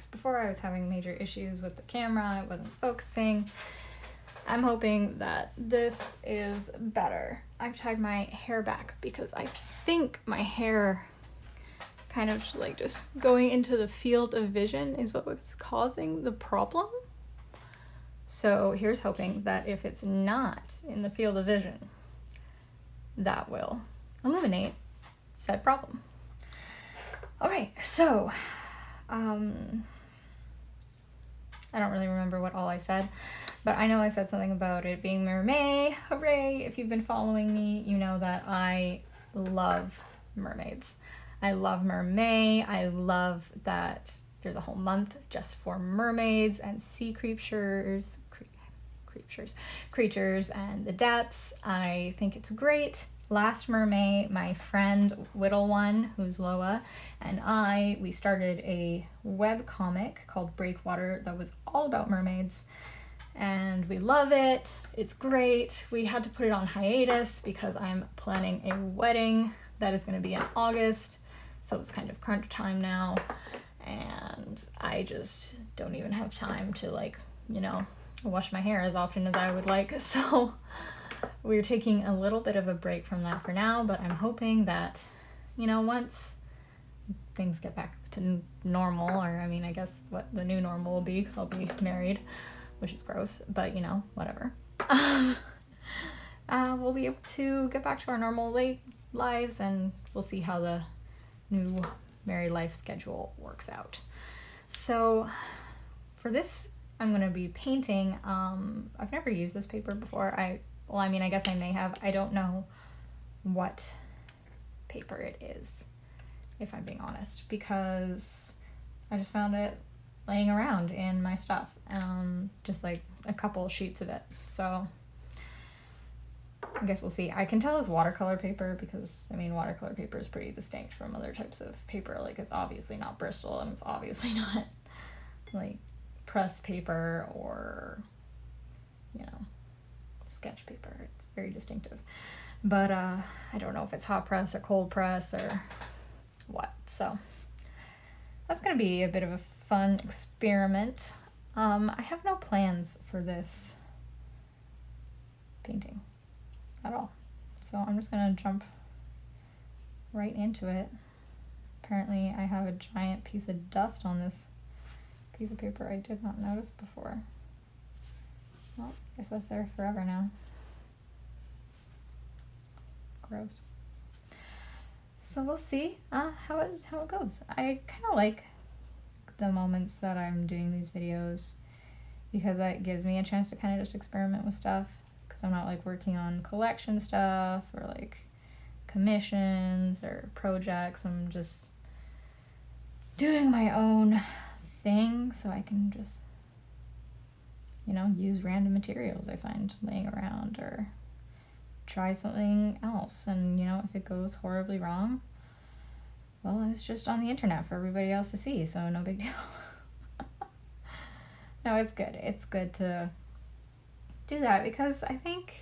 works. Before I was having major issues with the camera, it wasn't focusing. I'm hoping that this is better. I've tied my hair back because I think my hair kind of like just going into the field of vision is what was causing the problem. So here's hoping that if it's not in the field of vision, that will eliminate said problem. All right, so I don't really remember what all I said, but I know I said something about it being MerMay. Hooray! If you've been following me, you know that I love mermaids. I love MerMay. I love that there's a whole month just for mermaids and sea creatures and the depths. I think it's great. Last MerMay, my friend Whittle One, who's Loa, and we started a web comic called Breakwater that was all about mermaids, and we love it. It's great. We had to put it on hiatus because I'm planning a wedding that is going to be in August, so it's kind of crunch time now, and I just don't even have time to, like, you know, wash my hair as often as I would like, so we're taking a little bit of a break from that for now, but I'm hoping that, you know, once things get back to normal, or I mean, I guess what the new normal will be, 'cause I'll be married, which is gross, but you know, whatever. We'll be able to get back to our normal lives, and we'll see how the new married life schedule works out. So for this, I'm going to be painting. I've never used this paper before. Well, I mean, I guess I may have. I don't know what paper it is, if I'm being honest, because I just found it laying around in my stuff, just like a couple sheets of it. So I guess we'll see. I can tell it's watercolor paper because, I mean, watercolor paper is pretty distinct from other types of paper. Like, it's obviously not Bristol, and it's obviously not, like, pressed paper or, you know, sketch paper. It's very distinctive. But I don't know if it's hot press or cold press or what. So that's going to be a bit of a fun experiment. I have no plans for this painting at all. So I'm just going to jump right into it. Apparently I have a giant piece of dust on this piece of paper I did not notice before. Well, I guess that's there forever now. Gross. So we'll see how it goes. I kind of like the moments that I'm doing these videos because that gives me a chance to kind of just experiment with stuff, because I'm not like working on collection stuff or like commissions or projects. I'm just doing my own thing, so I can just, you know, use random materials I find laying around or try something else. And, you know, if it goes horribly wrong, well, it's just on the internet for everybody else to see, so no big deal. No, it's good. It's good to do that because I think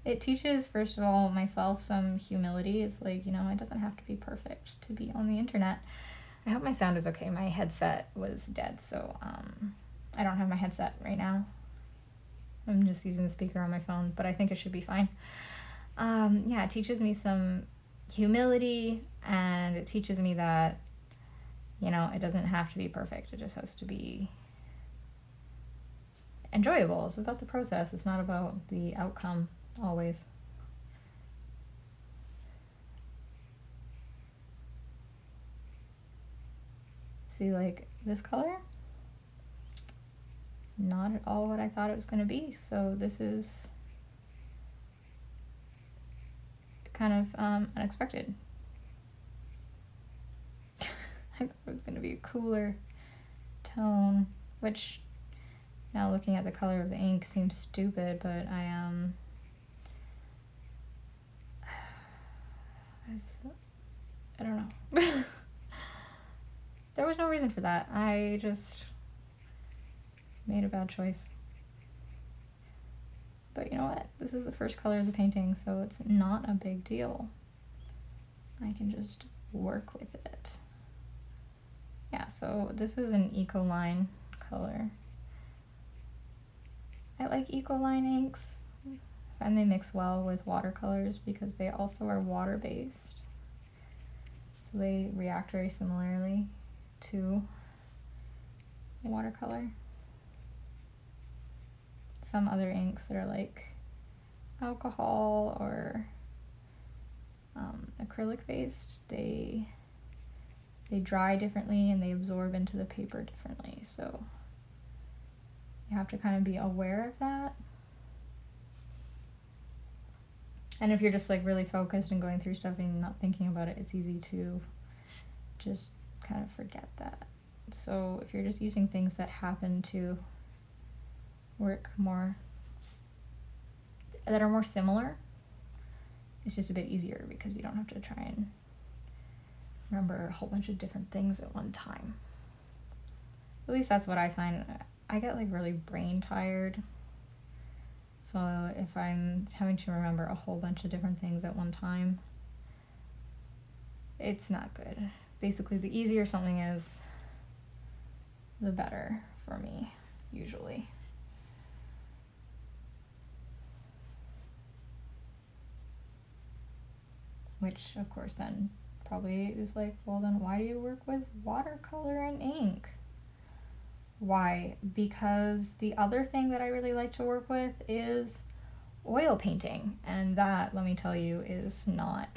it teaches, first of all, myself some humility. It's like, you know, it doesn't have to be perfect to be on the internet. I hope my sound is okay. My headset was dead, so I don't have my headset right now. I'm just using the speaker on my phone, but I think it should be fine. Yeah, it teaches me some humility, and it teaches me that, you know, it doesn't have to be perfect. It just has to be enjoyable. It's about the process. It's not about the outcome always. See, like, this color? Not at all what I thought it was going to be. So this is kind of unexpected. I thought it was going to be a cooler tone, which now looking at the color of the ink seems stupid, but I don't know. There was no reason for that. I just made a bad choice. But you know what? This is the first color of the painting, so it's not a big deal. I can just work with it. yeah, so this is an Ecoline color. I like Ecoline inks, and they mix well with watercolors because they also are water-based. So they react very similarly to watercolor. Some other inks that are like alcohol or acrylic based, they dry differently and they absorb into the paper differently. So you have to kind of be aware of that. And if you're just like really focused and going through stuff and you're not thinking about it, it's easy to just kind of forget that. So if you're just using things that happen to work more, that are more similar, it's just a bit easier because you don't have to try and remember a whole bunch of different things at one time. At least that's what I find. I get like really brain tired. So if I'm having to remember a whole bunch of different things at one time, it's not good. Basically, the easier something is, the better for me, usually. Which, of course, then probably is like, well, then why do you work with watercolor and ink? Why? Because the other thing that I really like to work with is oil painting. And that, let me tell you, is not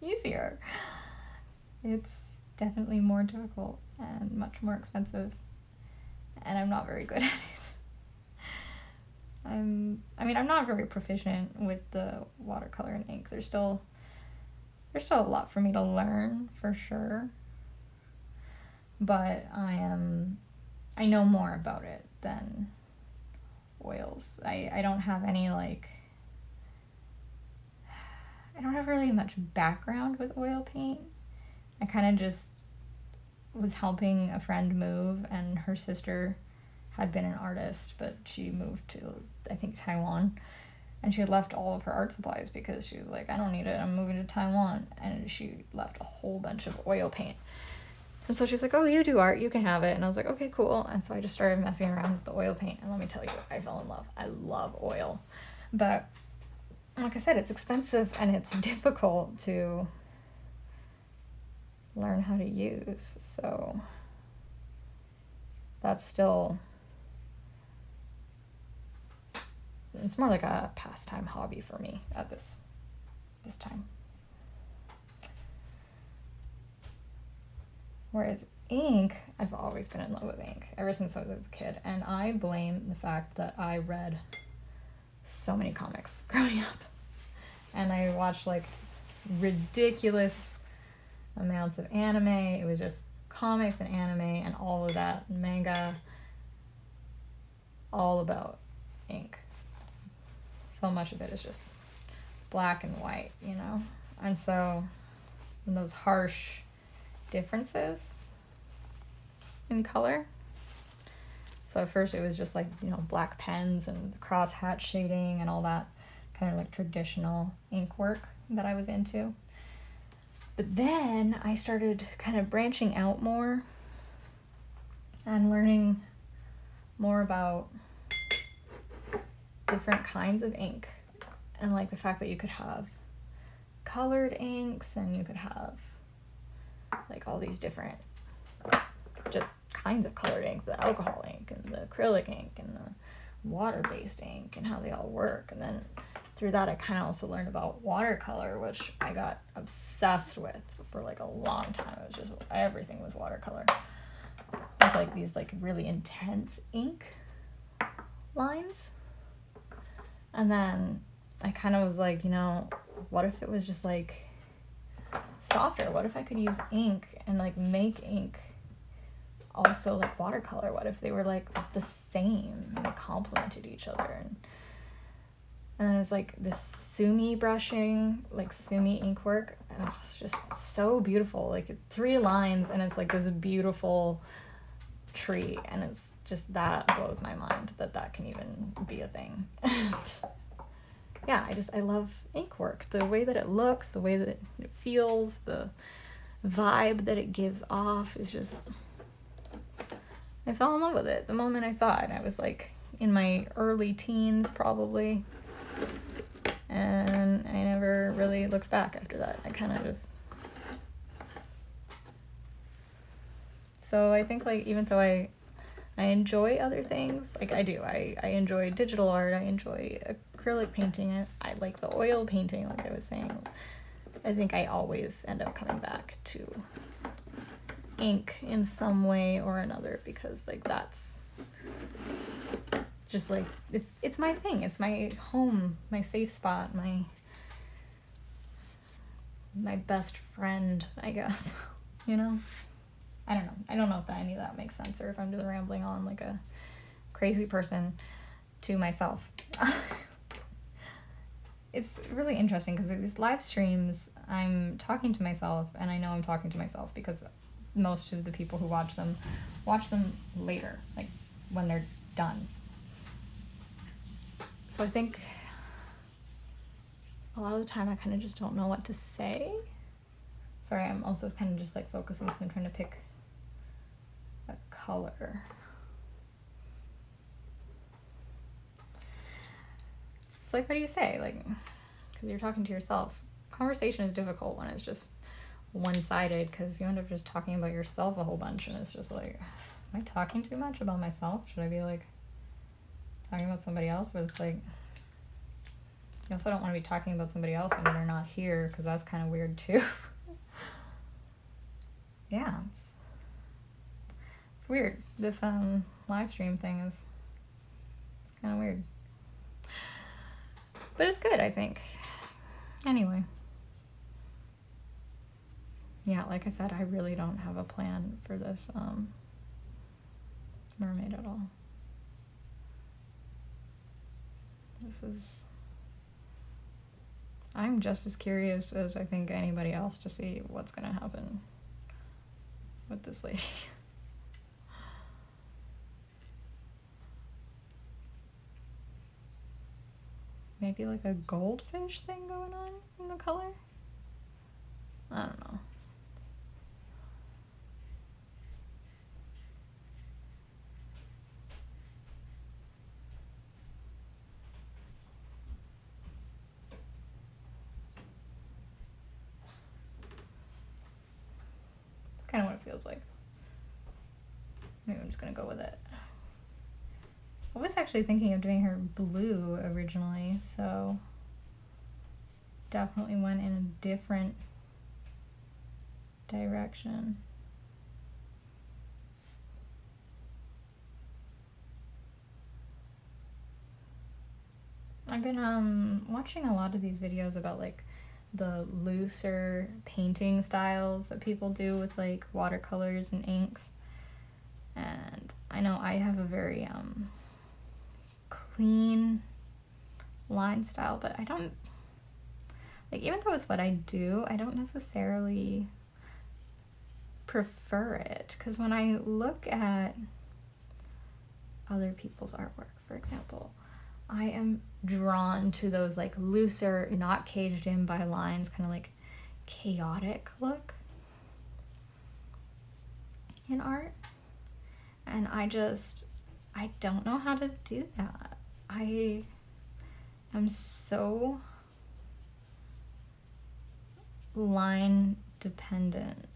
easier. It's definitely more difficult and much more expensive. And I'm not very good at it. I'm not very proficient with the watercolor and ink. There's still a lot for me to learn, for sure. But I know more about it than oils. I don't have any I don't have really much background with oil paint. I kind of just was helping a friend move, and her sister had been an artist, but she moved to, I think, Taiwan. And she had left all of her art supplies because she was like, I don't need it, I'm moving to Taiwan. And she left a whole bunch of oil paint. And so she's like, oh, you do art, you can have it. And I was like, okay, cool. And so I just started messing around with the oil paint. And let me tell you, I fell in love. I love oil. But like I said, it's expensive and it's difficult to learn how to use. So that's still, it's more like a pastime hobby for me at this time. Whereas ink, I've always been in love with ink ever since I was a kid. And I blame the fact that I read so many comics growing up. And I watched like ridiculous amounts of anime. It was just comics and anime and all of that, manga, all about ink. So much of it is just black and white, you know? And so those harsh differences in color. So at first it was just like, you know, black pens and cross hatch shading and all that kind of like traditional ink work that I was into. But then I started kind of branching out more and learning more about different kinds of ink, and like the fact that you could have colored inks and you could have like all these different just kinds of colored ink, the alcohol ink and the acrylic ink and the water-based ink and how they all work. And then through that I kind of also learned about watercolor, which I got obsessed with for like a long time. It was just, everything was watercolor with like these like really intense ink lines. And then I kind of was like, you know, what if it was just like softer? What if I could use ink and like make ink also like watercolor? What if they were like the same and they complemented each other? And then it was like this sumi brushing, like sumi ink work. Oh, it's just so beautiful. Like 3 lines and it's like this beautiful tree, and it's just, that blows my mind that can even be a thing. Yeah, I love ink work. The way that it looks, the way that it feels, the vibe that it gives off is just I fell in love with it the moment I saw it. I was like in my early teens probably, and I never really looked back after that. I kind of just... So I think like even though I enjoy other things, like I do, I enjoy digital art, I enjoy acrylic painting, I like the oil painting, like I was saying. I think I always end up coming back to ink in some way or another, because like that's just like it's my thing, it's my home, my safe spot, my best friend, I guess. You know, I don't know if any of that makes sense, or if I'm just rambling on like a crazy person to myself. It's really interesting because these live streams, I'm talking to myself, and I know I'm talking to myself because most of the people who watch them later, like when they're done. So I think a lot of the time I kind of just don't know what to say. Sorry, I'm also kind of just like focusing because I'm trying to pick a color. It's like, what do you say? Like, because you're talking to yourself. Conversation is difficult when it's just one-sided, because you end up just talking about yourself a whole bunch, and it's just like, am I talking too much about myself? Should I be like talking about somebody else? But it's like, you also don't want to be talking about somebody else when they're not here, because that's kind of weird too. Yeah, it's weird. This live stream thing is kind of weird, but it's good, I think. Anyway, yeah, like I said, I really don't have a plan for this mermaid at all. I'm just as curious as I think anybody else to see what's gonna happen with this lady. Maybe like a goldfish thing going on in the color? I don't know. It's kind of what it feels like. Maybe I'm just gonna go with it. I was actually thinking of doing her blue originally, so definitely went in a different direction. I've been watching a lot of these videos about like the looser painting styles that people do with like watercolors and inks, and I know I have a very clean line style, but I don't like, even though it's what I do, I don't necessarily prefer it, because when I look at other people's artwork, for example, I am drawn to those like looser, not caged in by lines, kind of like chaotic look in art, and I don't know how to do that. I am so line dependent,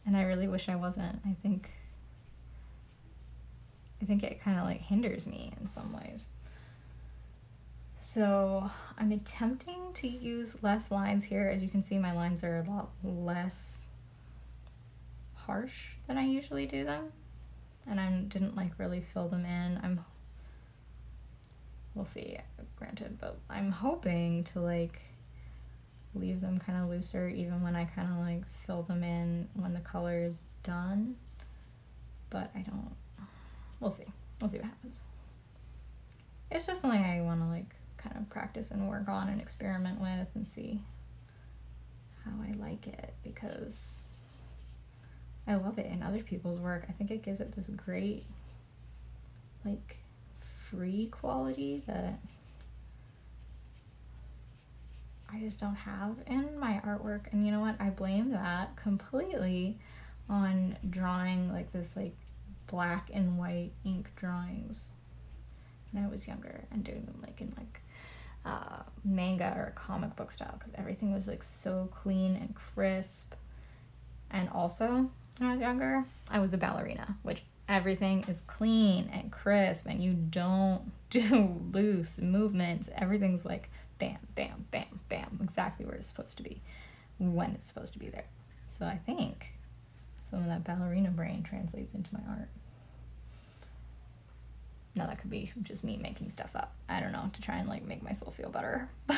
and I really wish I wasn't. I think it kind of like hinders me in some ways. So I'm attempting to use less lines here. As you can see, my lines are a lot less harsh than I usually do them, and I didn't like really fill them in. We'll see, granted, but I'm hoping to like leave them kind of looser even when I kind of like fill them in when the color is done, but we'll see what happens. It's just something I want to like kind of practice and work on and experiment with and see how I like it, because I love it in other people's work. I think it gives it this great like free quality that I just don't have in my artwork. And you know what? I blame that completely on drawing like this like black and white ink drawings when I was younger and doing them like in like manga or comic book style, because everything was like so clean and crisp. And also when I was younger, I was a ballerina, which everything is clean and crisp and you don't do loose movements. Everything's like bam, bam, bam, bam, exactly where it's supposed to be when it's supposed to be there. So I think some of that ballerina brain translates into my art. Now that could be just me making stuff up. I don't know, to try and like make myself feel better, but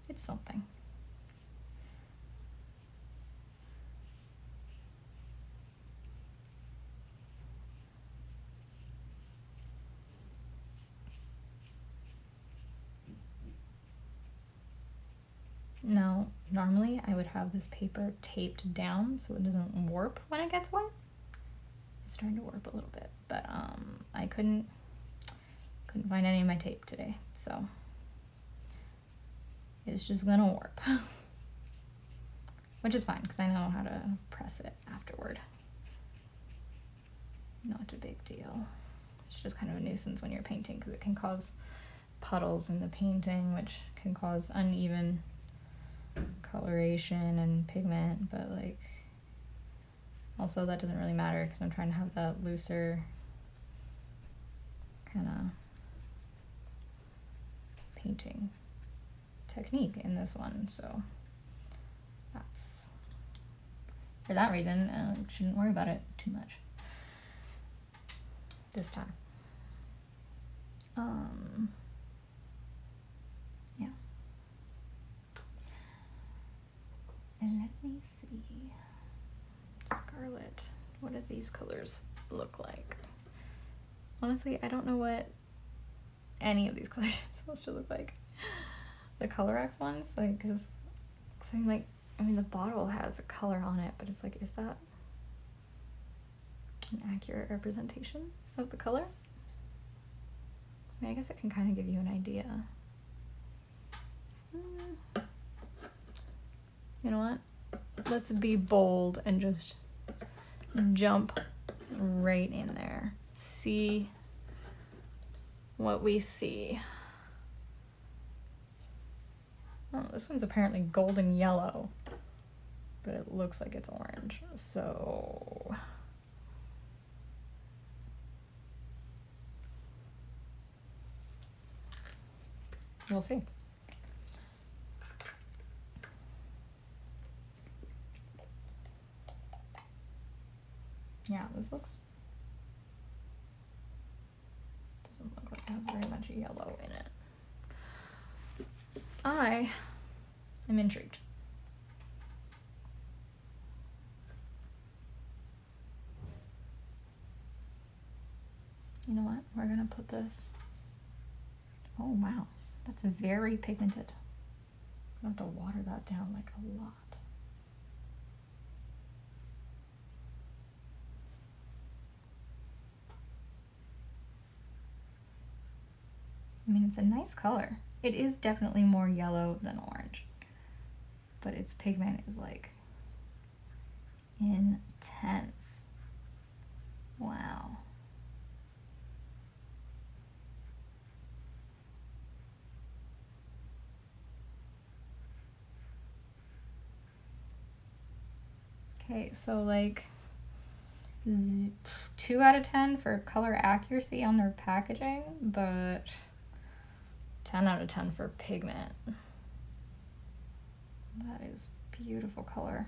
it's something. Now, normally I would have this paper taped down so it doesn't warp when it gets wet. It's starting to warp a little bit, but I couldn't find any of my tape today, so it's just gonna warp. Which is fine, because I know how to press it afterward. Not a big deal. It's just kind of a nuisance when you're painting, because it can cause puddles in the painting, which can cause uneven coloration and pigment, but like also that doesn't really matter because I'm trying to have that looser kind of painting technique in this one, so that's for that reason. Shouldn't worry about it too much this time. Yeah. And let me see. Scarlet. What do these colors look like? Honestly, I don't know what any of these colors are supposed to look like. The Colorex ones, like, cause I'm like, I mean, the bottle has a color on it, but it's like, is that an accurate representation of the color? I mean, I guess it can kind of give you an idea. You know what? Let's be bold and just jump right in there. See what we see. Oh, this one's apparently golden yellow, but it looks like it's orange. So we'll see. Yeah, this looks, doesn't look like it has very much yellow in it. I am intrigued. You know what? We're gonna put this. Oh wow, that's very pigmented. I have to water that down like a lot. I mean, it's a nice color. It is definitely more yellow than orange, but its pigment is like intense. Wow. Okay, so like 2 out of 10 for color accuracy on their packaging, but 10 out of 10 for pigment. That is beautiful color.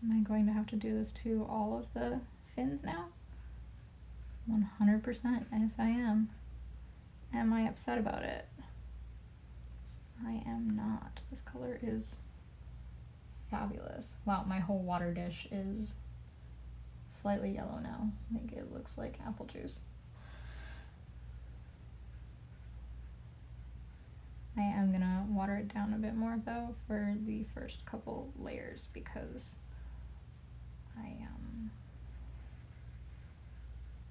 Am I going to have to do this to all of the fins now? 100%, yes I am. Am I upset about it? I am not. This color is fabulous. Wow, my whole water dish is slightly yellow now. Like, it looks like apple juice. I am gonna water it down a bit more though for the first couple layers because I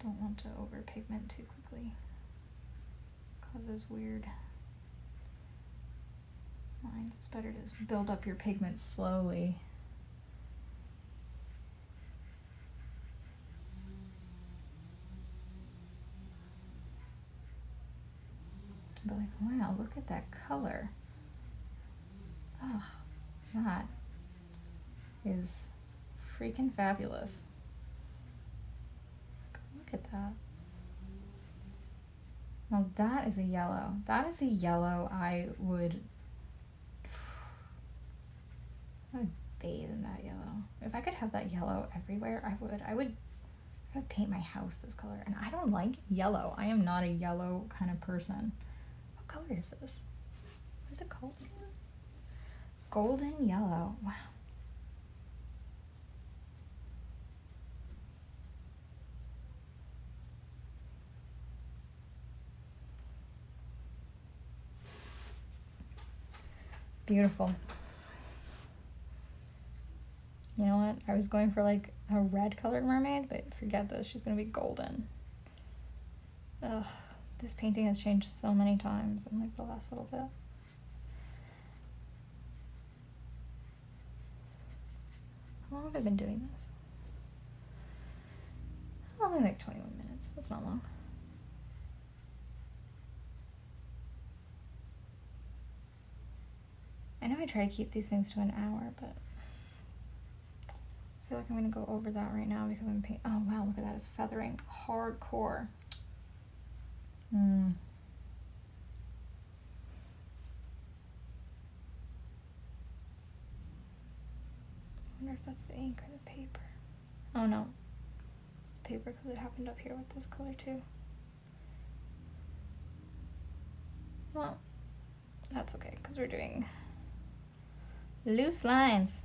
don't want to over pigment too quickly. Causes weird lines. It's better to build up your pigment slowly. But like, wow, look at that color. Oh, that is freaking fabulous. Look at that. Now that is a yellow. That is a yellow I would bathe in that yellow. If I could have that yellow everywhere, I would paint my house this color. And I don't like yellow. I am not a yellow kind of person. What color is this? What is it called again? Golden yellow. Wow. Beautiful. You know what? I was going for like a red colored mermaid, but forget this. She's gonna be golden. Ugh. This painting has changed so many times in like the last little bit. How long have I been doing this? Only like 21 minutes. That's not long. I know I try to keep these things to an hour, but I feel like I'm gonna go over that right now because I'm painting. Oh wow, look at that, it's feathering hardcore. I wonder if that's the ink or the paper. Oh no, it's the paper because it happened up here with this color too. Well, that's okay because we're doing loose lines.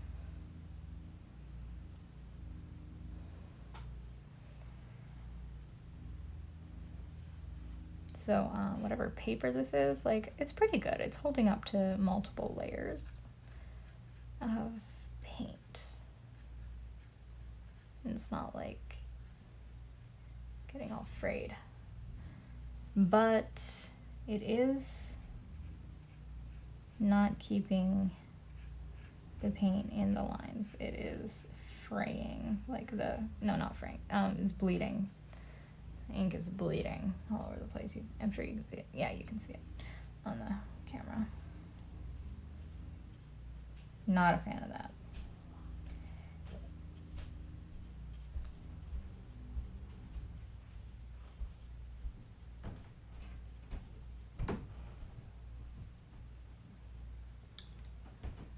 So whatever paper this is, like, it's pretty good. It's holding up to multiple layers of paint. And it's not like getting all frayed. But it is not keeping the paint in the lines. It is fraying, like no, not fraying, it's bleeding. The ink is bleeding all over the place. I'm sure you can see it. Yeah, you can see it on the camera. Not a fan of that.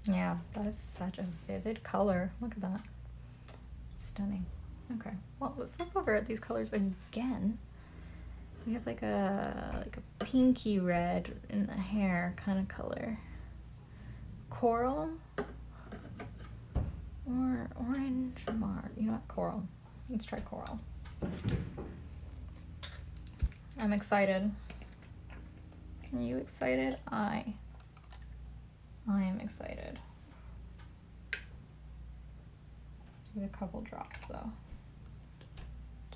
Yeah, that is such a vivid color. Look at that. Stunning. Okay, well, let's look over at these colors again. We have like a pinky red in the hair kind of color. Coral or orange mar. You know what? Coral. Let's try coral. I'm excited. Are you excited? I am excited. Do a couple drops though.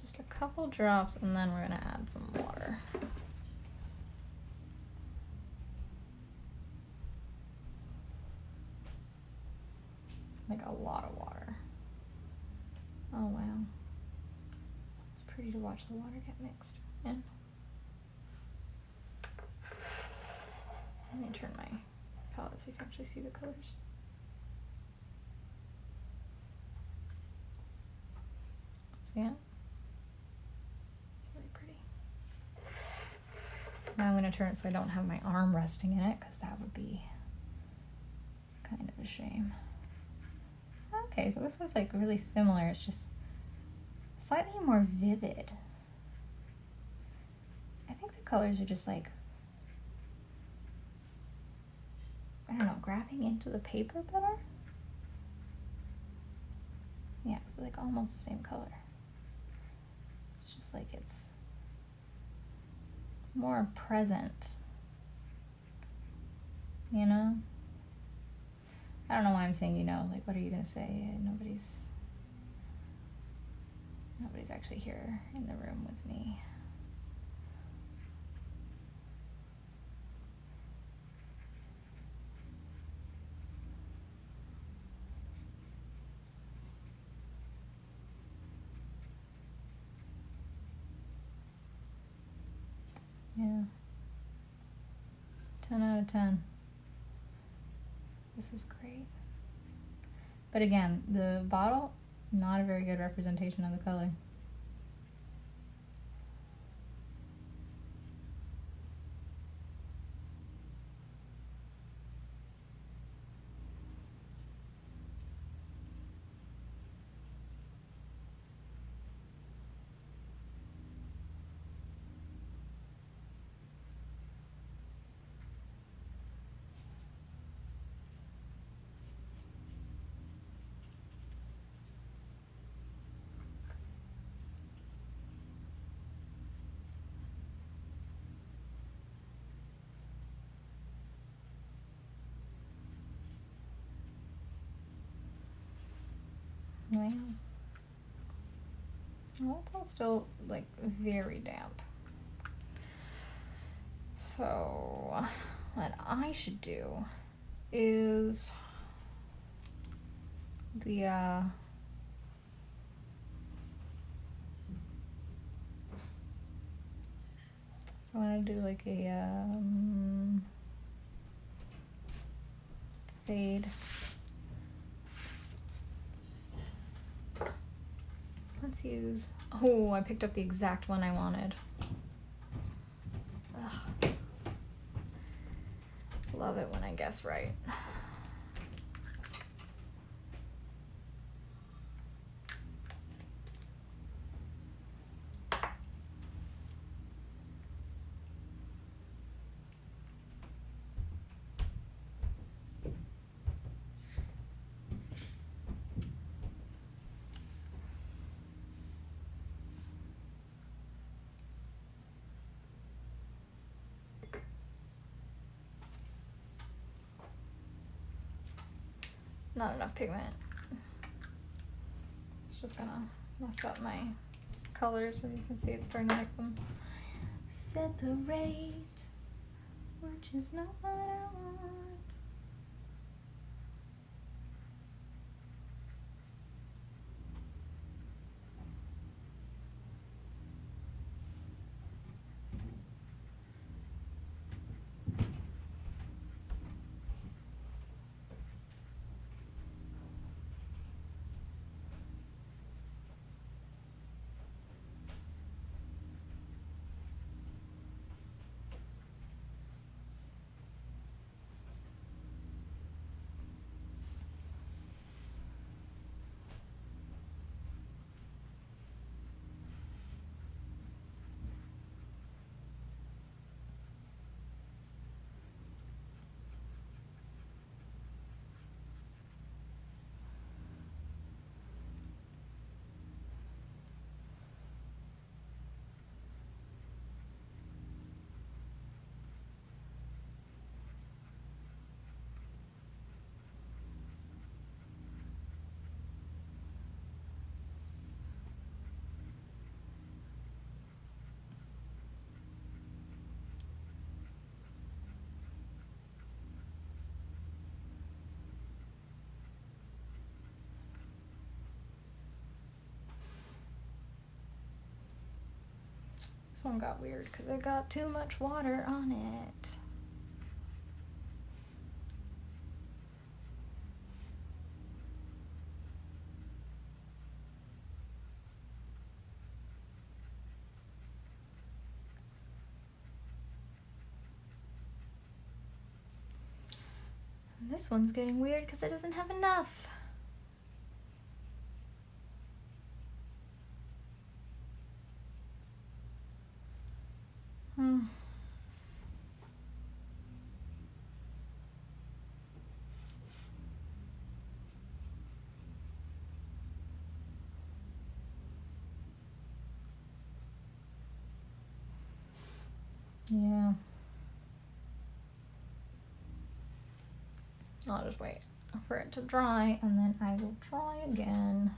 Just a couple drops, and then we're gonna add some water. Like a lot of water. Oh wow. It's pretty to watch the water get mixed in. Let me turn my palette so you can actually see the colors. See it? Really pretty. Now I'm going to turn it so I don't have my arm resting in it, because that would be kind of a shame. Okay, so this one's like really similar. It's just slightly more vivid. I think the colors are just like, I don't know, grabbing into the paper better? Yeah, it's like almost the same color. It's just like it's more present you know? I don't know why I'm saying you know. Like, what are you gonna say? Nobody's actually here in the room with me. Yeah. 10 out of 10. This is great. But again, the bottle, not a very good representation of the color. Well, it's all still like very damp. So what I should do is I want to do like a fade. Let's use, oh, I picked up the exact one I wanted. Ugh. Love it when I guess right. Not enough pigment. It's just gonna mess up my colors, so you can see it's starting to make them separate, which is not what I want. This one got weird because it got too much water on it. And this one's getting weird because it doesn't have enough. Yeah. I'll just wait for it to dry and then I will try again.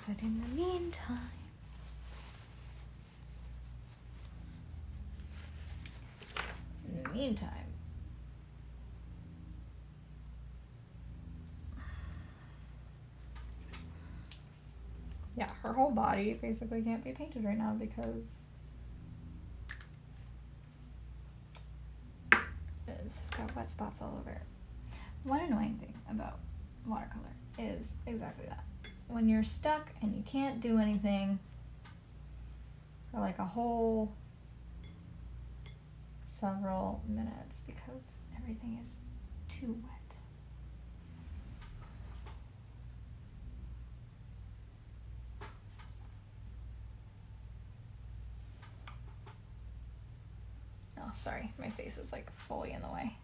But in the meantime, yeah, her whole body basically can't be painted right now because it's got wet spots all over it. One annoying thing about watercolor is exactly that. When you're stuck and you can't do anything for like a whole several minutes because everything is too wet. Oh, sorry, my face is like fully in the way.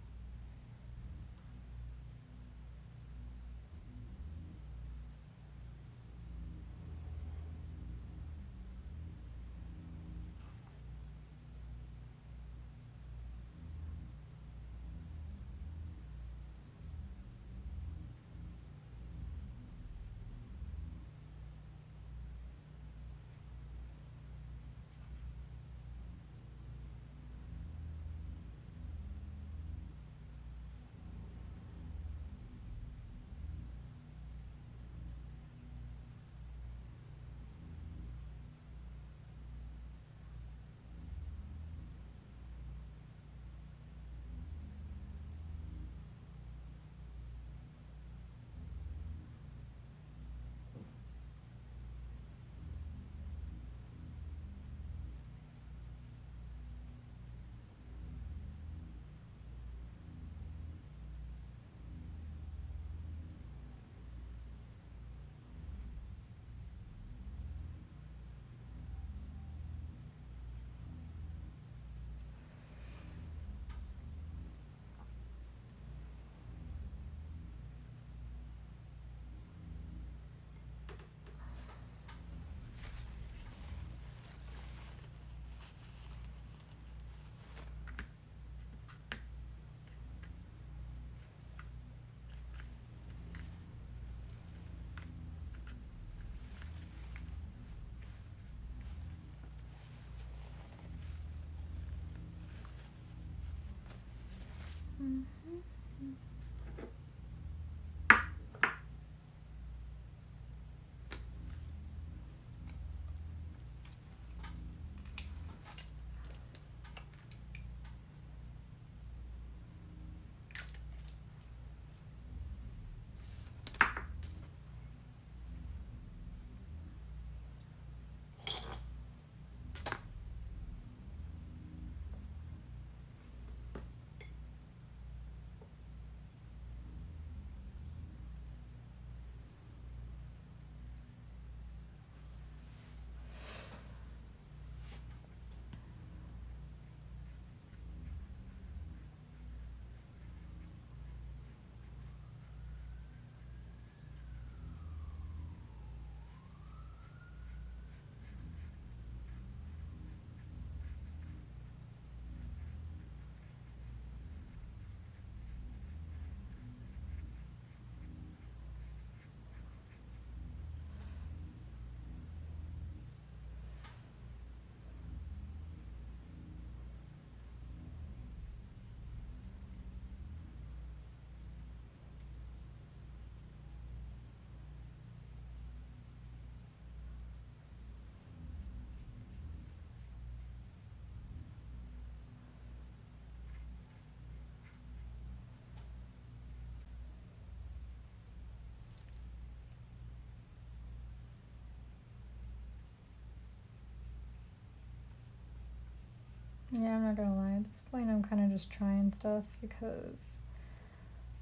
Yeah, I'm not gonna lie. At this point, I'm kind of just trying stuff because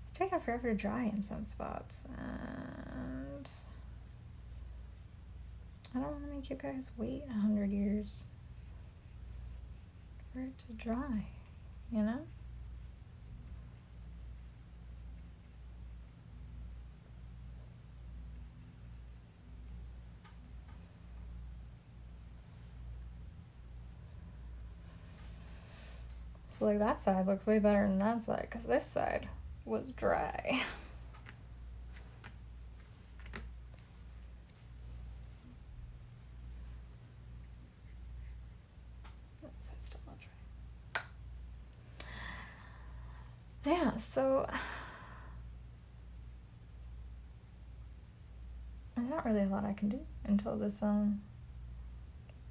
it's taking forever to dry in some spots, and I don't want to make you guys wait 100 years for it to dry, you know? So like that side looks way better than that side because this side was dry. That side's still not dry. Yeah, so there's not really a lot I can do until this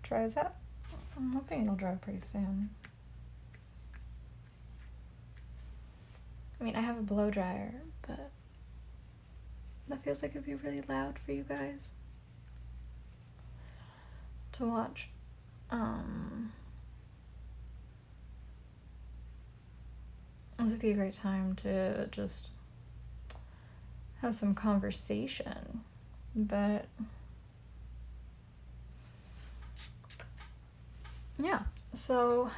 dries out. I'm hoping it'll dry pretty soon. I mean, I have a blow dryer, but that feels like it'd be really loud for you guys to watch. This would be a great time to just have some conversation, but yeah, so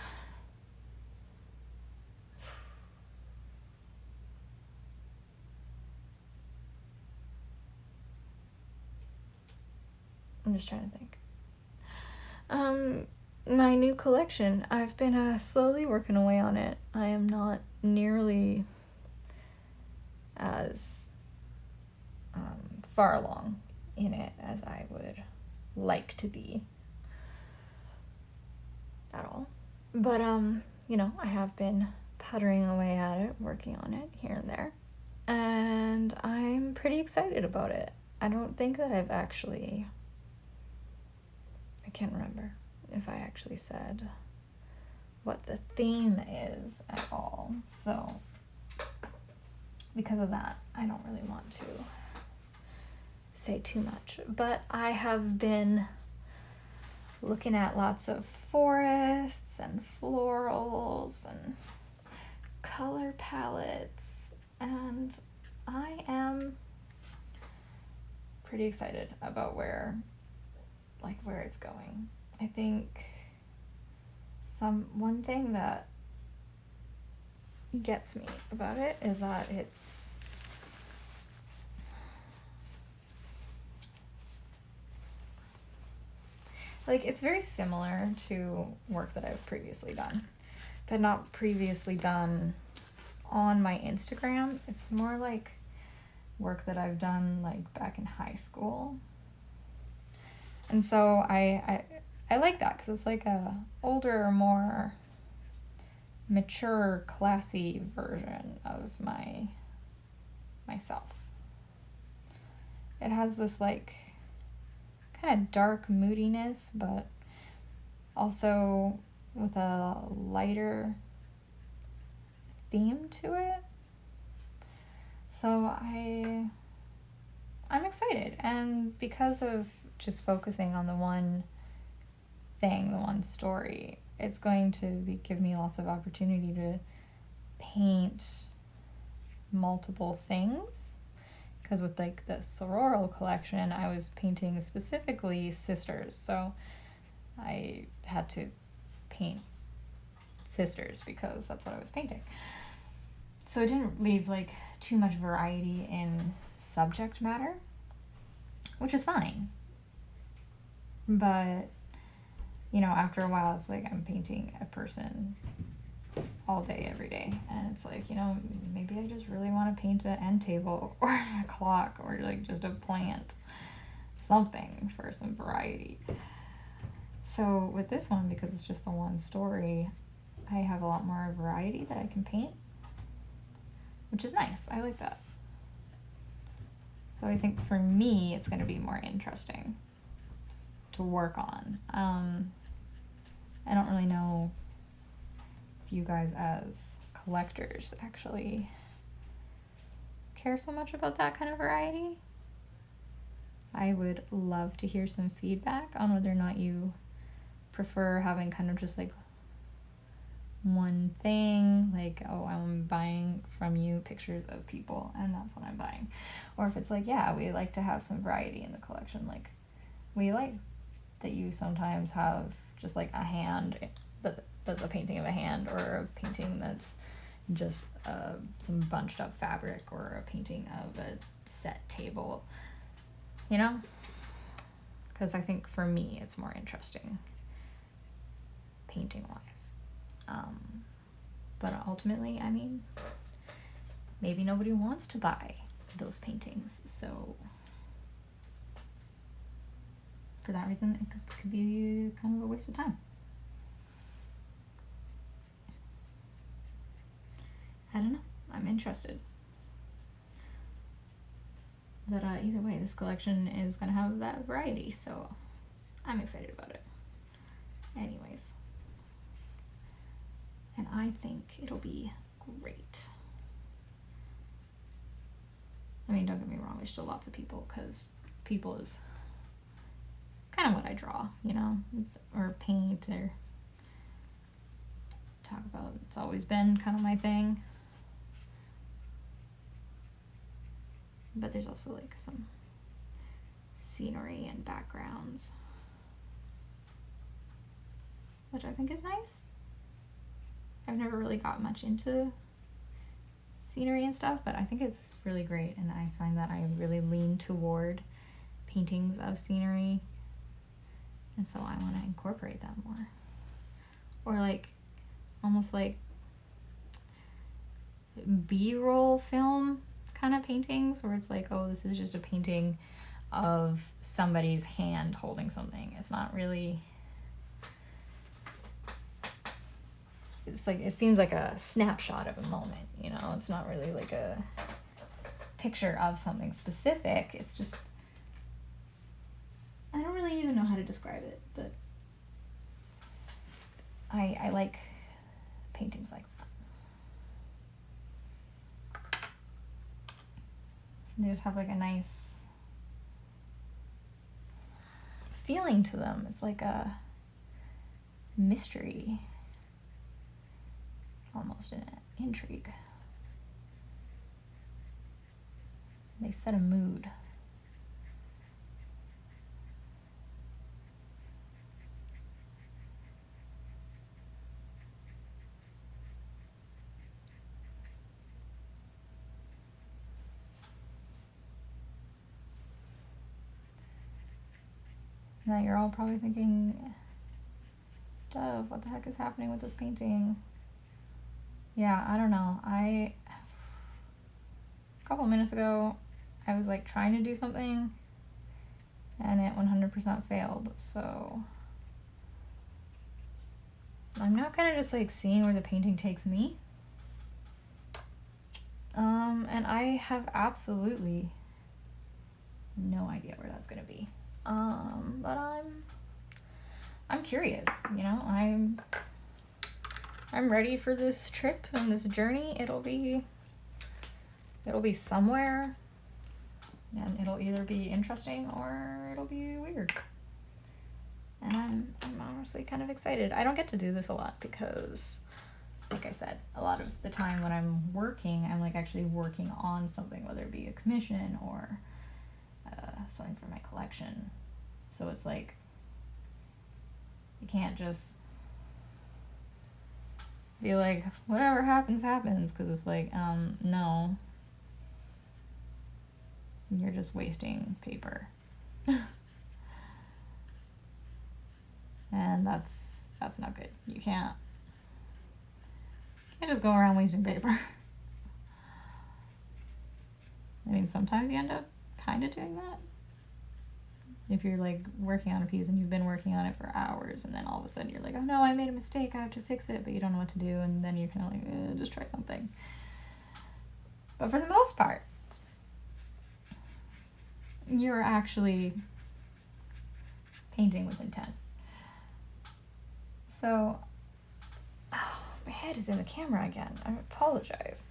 I'm just trying to think. My new collection, I've been slowly working away on it. I am not nearly as far along in it as I would like to be at all. But you know, I have been puttering away at it, working on it here and there, and I'm pretty excited about it. I don't think that I can't remember if I actually said what the theme is at all. So because of that, I don't really want to say too much. But I have been looking at lots of forests and florals and color palettes, and I am pretty excited about where it's going. I think one thing that gets me about it is that it's very similar to work that I've previously done, but not previously done on my Instagram. It's more like work that I've done like back in high school. And so I like that because it's like a older, more mature, classy version of myself. It has this like kind of dark moodiness, but also with a lighter theme to it. So I'm excited, and because of just focusing on the one thing, the one story, it's going to give me lots of opportunity to paint multiple things. Because with like the sororal collection, I was painting specifically sisters, so I had to paint sisters because that's what I was painting. So it didn't leave like too much variety in subject matter, which is fine. But, you know, after a while, it's like I'm painting a person all day, every day. And it's like, you know, maybe I just really want to paint an end table or a clock or like just a plant. Something for some variety. So with this one, because it's just the one story, I have a lot more variety that I can paint, which is nice. I like that. So I think for me, it's going to be more interesting to work on. I don't really know if you guys as collectors actually care so much about that kind of variety. I would love to hear some feedback on whether or not you prefer having kind of just like one thing, like, oh, I'm buying from you pictures of people and that's what I'm buying. Or if it's like, yeah, we like to have some variety in the collection. Like, we like that you sometimes have just like a hand that's a painting of a hand, or a painting that's just some bunched up fabric, or a painting of a set table, you know? Because I think for me it's more interesting painting wise. But ultimately, I mean, maybe nobody wants to buy those paintings, so for that reason, it could be kind of a waste of time. I don't know. I'm interested. But either way, this collection is going to have that variety, so I'm excited about it. Anyways. And I think it'll be great. I mean, don't get me wrong, there's still lots of people, because people is it's kind of what I draw, you know, or paint, or talk about. It's always been kind of my thing. But there's also like some scenery and backgrounds, which I think is nice. I've never really got much into scenery and stuff, but I think it's really great, and I find that I really lean toward paintings of scenery, and so I want to incorporate that more. Or like, almost like B-roll film kind of paintings, where it's like, oh, this is just a painting of somebody's hand holding something. It's not really, it's like, it seems like a snapshot of a moment, you know. It's not really like a picture of something specific. It's just, I don't really even know how to describe it, but I like paintings like that. They just have like a nice feeling to them. It's like a mystery, almost an intrigue. They set a mood. Now you're all probably thinking, Dove, what the heck is happening with this painting? Yeah, I don't know. A couple minutes ago, I was like trying to do something and it 100% failed. So I'm now kind of just like seeing where the painting takes me. And I have absolutely no idea where that's gonna be. But I'm curious, you know. I'm ready for this trip and this journey. It'll be somewhere, and it'll either be interesting or it'll be weird. And I'm honestly kind of excited. I don't get to do this a lot because, like I said, a lot of the time when I'm working, I'm like actually working on something, whether it be a commission or something for my collection. So it's like, you can't just be like, whatever happens, happens, because it's like, no. You're just wasting paper. And that's not good. You can't just go around wasting paper. I mean, sometimes you end up kind of doing that. If you're like working on a piece and you've been working on it for hours, and then all of a sudden you're like, oh no, I made a mistake, I have to fix it, but you don't know what to do, and then you're kind of like, just try something. But for the most part, you're actually painting with intent. So, oh, my head is in the camera again. I apologize.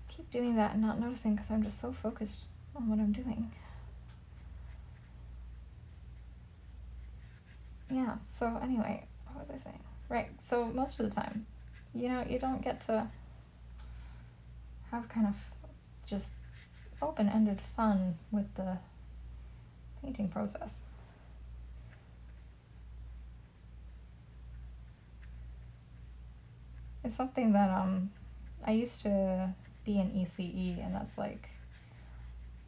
I keep doing that and not noticing because I'm just so focused on what I'm doing. Yeah, so anyway, what was I saying? Right, so most of the time, you know, you don't get to have kind of just open-ended fun with the painting process. It's something that I used to be in ECE, and that's like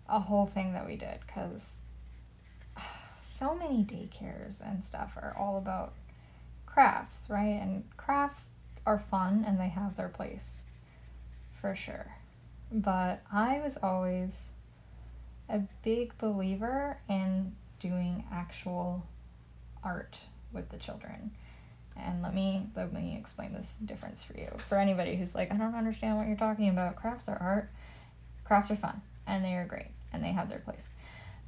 a whole thing that we did, because so many daycares and stuff are all about crafts, right? And crafts are fun and they have their place, for sure. But I was always a big believer in doing actual art with the children. And let me explain this difference for you. For anybody who's like, I don't understand what you're talking about. Crafts are art. Crafts are fun, and they are great, and they have their place.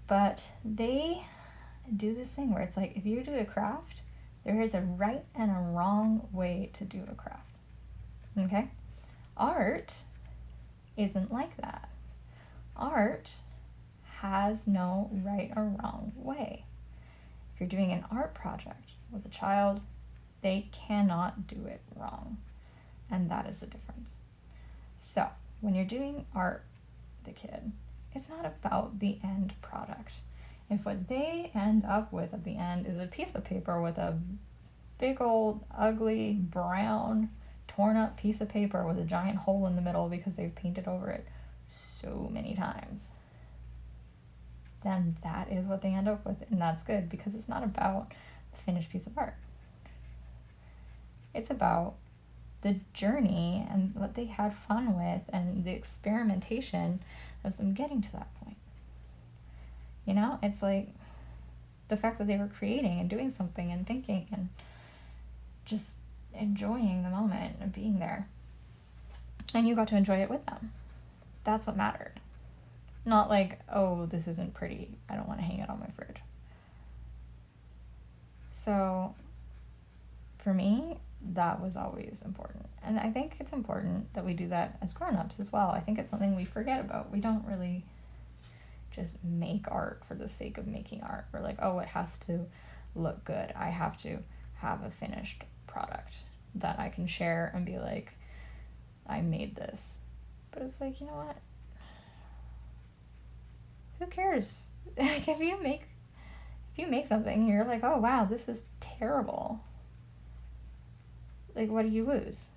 But they do this thing where it's like, if you do a craft, there is a right and a wrong way to do a craft. Okay? Art isn't like that. Art has no right or wrong way. If you're doing an art project with a child, they cannot do it wrong. And that is the difference. So, when you're doing art with the kid, it's not about the end product. If what they end up with at the end is a piece of paper with a big old ugly brown torn up piece of paper with a giant hole in the middle because they've painted over it so many times, then that is what they end up with, and that's good, because it's not about the finished piece of art. It's about the journey and what they had fun with and the experimentation of them getting to that point. You know, it's like the fact that they were creating and doing something and thinking and just enjoying the moment and being there. And you got to enjoy it with them. That's what mattered. Not like, oh, this isn't pretty, I don't want to hang it on my fridge. So for me, that was always important. And I think it's important that we do that as grown-ups as well. I think it's something we forget about. We don't really just make art for the sake of making art. We're like, oh, it has to look good. I have to have a finished product that I can share and be like, I made this. But it's like, you know what? Who cares? Like, if you make something, you're like, oh wow, this is terrible. Like, what do you lose?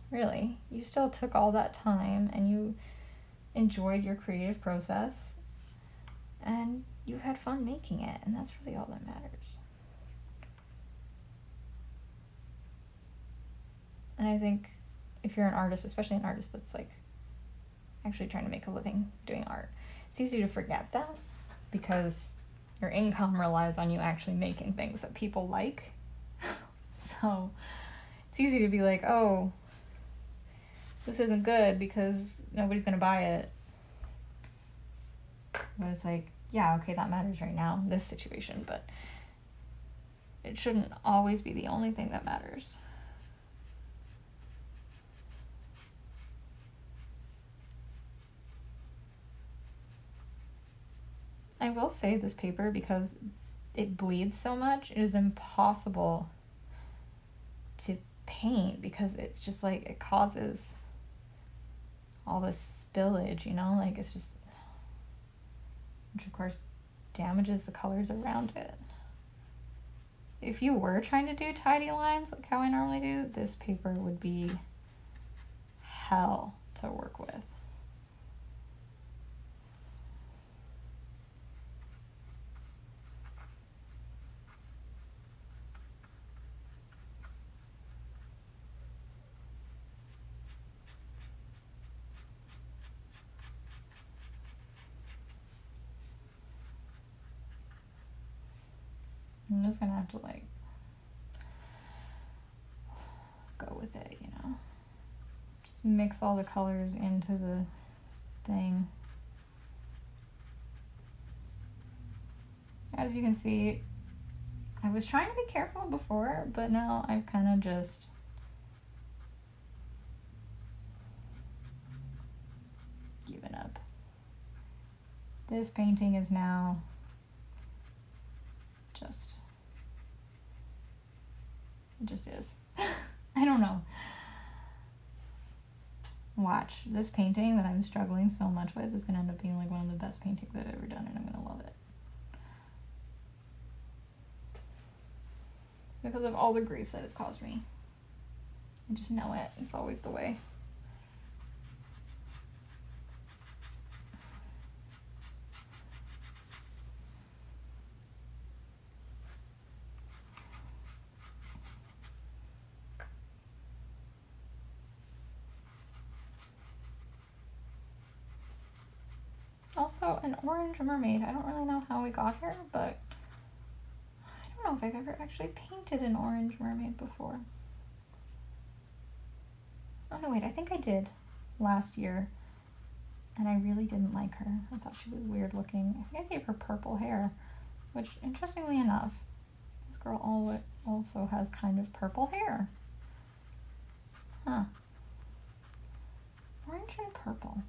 Really? You still took all that time and you enjoyed your creative process and you had fun making it, and that's really all that matters. And I think if you're an artist, especially an artist that's like actually trying to make a living doing art, it's easy to forget that because your income relies on you actually making things that people like. So it's easy to be like, oh, this isn't good because nobody's gonna buy it. But it's like, yeah, okay, that matters right now in this situation, but it shouldn't always be the only thing that matters. I will say this paper, because it bleeds so much, it is impossible to paint because it's just like, it causes all this spillage, you know, like it's just, which of course damages the colors around it. If you were trying to do tidy lines like how I normally do, this paper would be hell to work with. I'm just gonna have to like go with it, you know. Just mix all the colors into the thing. As you can see, I was trying to be careful before, but now I've kind of just given up. This painting is now it just is. I don't know. Watch, this painting that I'm struggling so much with is gonna end up being like one of the best paintings I've ever done, and I'm gonna love it. Because of all the grief that it's caused me. I just know it. It's always the way. also an orange mermaid. I don't really know how we got here, but I don't know if I've ever actually painted an orange mermaid before. Oh no, wait, I think I did last year, and I really didn't like her. I thought she was weird looking. I think I gave her purple hair, which, interestingly enough, this girl also has kind of purple hair. Huh. Orange and purple.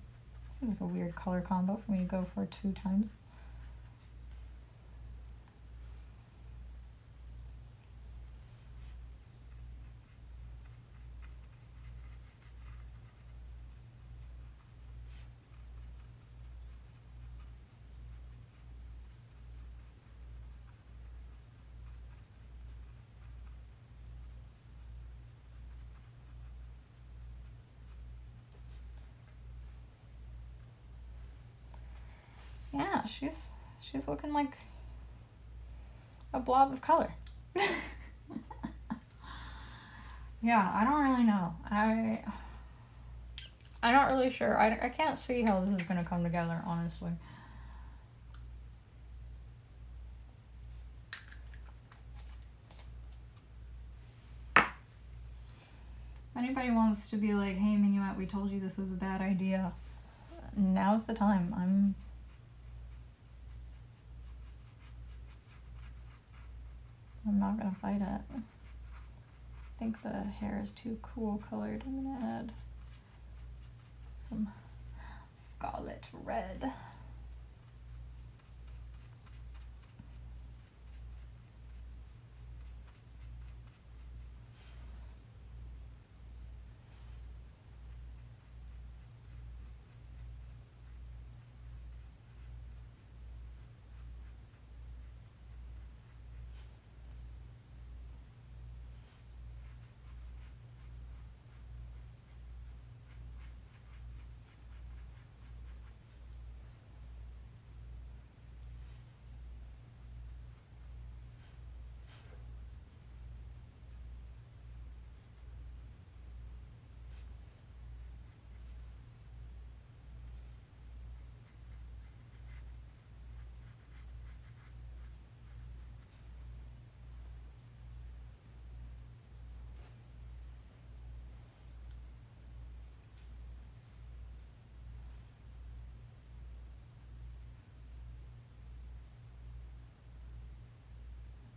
Seems like a weird color combo for me to go for 2 times. Yeah, she's looking like a blob of color. Yeah, I don't really know. I'm not really sure. I can't see how this is going to come together, honestly. If anybody wants to be like, hey, Minuet, we told you this was a bad idea, now's the time. I'm not going to fight it. I think the hair is too cool colored. I'm going to add some scarlet red.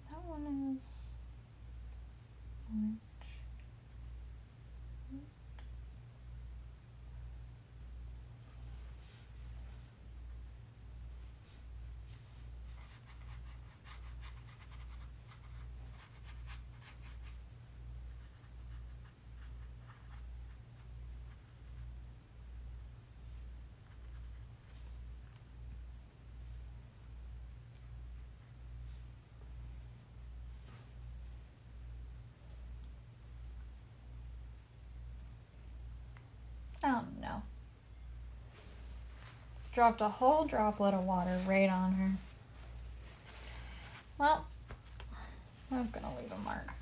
That one is orange. Oh no. It's dropped a whole droplet of water right on her. Well, I was gonna leave a mark.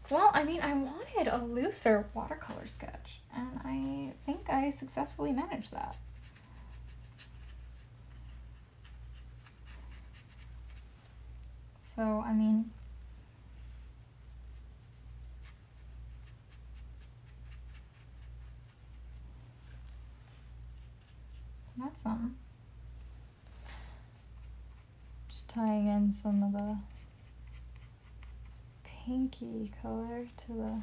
Well, I mean, I wanted a looser watercolor sketch, and I think I successfully managed that. So, I mean, That's something. Just tying in some of the pinky color to the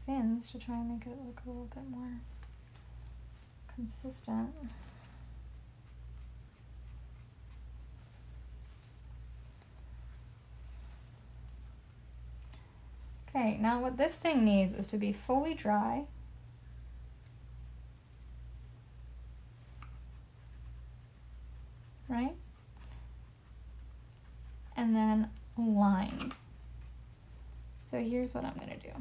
fins to try and make it look a little bit more consistent. Okay, now what this thing needs is to be fully dry. Right? And then lines. So here's what I'm going to do.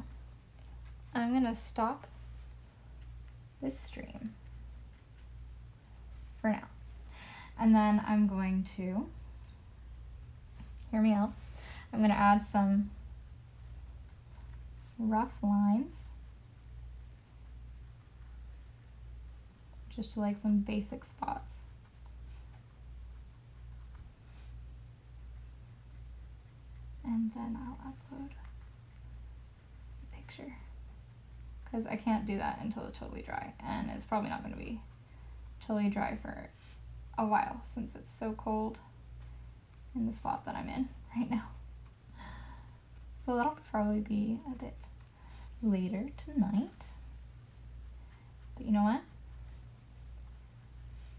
I'm going to stop this stream for now. And then I'm going to, hear me out, I'm going to add some rough lines just to like some basic spots. And then I'll upload the picture because I can't do that until it's totally dry, and it's probably not going to be totally dry for a while since it's so cold in the spot that I'm in right now. So that'll probably be a bit later tonight. But you know what?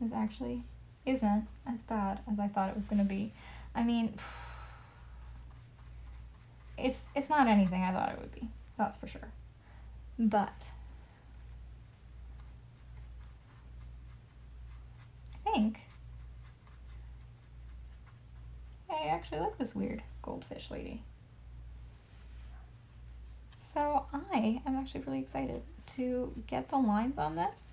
This actually isn't as bad as I thought it was going to be. I mean, it's not anything I thought it would be, that's for sure. But I think I actually like this weird goldfish lady. So I am actually really excited to get the lines on this.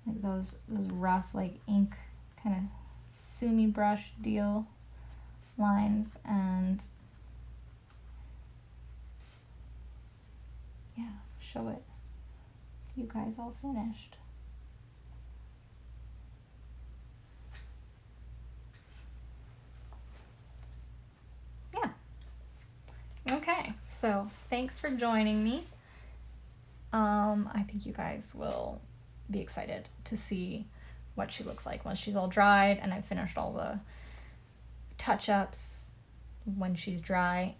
Like those rough, like ink kind of sumi brush deal lines, and yeah, show it to you guys all finished. Yeah. Okay, so thanks for joining me. I think you guys will be excited to see what she looks like once she's all dried and I've finished all the touch-ups. When she's dry,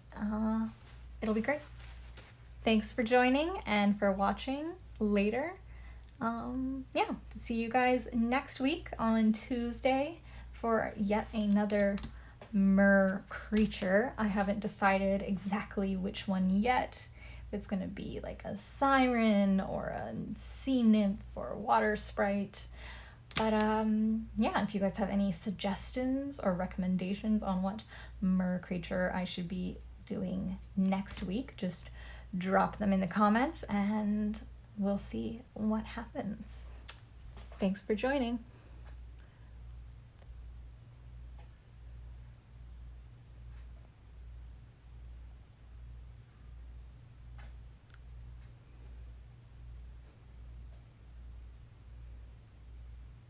it'll be great. Thanks for joining and for watching later. Yeah, see you guys next week on Tuesday for yet another mer creature. I haven't decided exactly which one yet. If it's gonna be like a siren or a sea nymph or a water sprite. But yeah, if you guys have any suggestions or recommendations on what mer creature I should be doing next week, just drop them in the comments and we'll see what happens. Thanks for joining.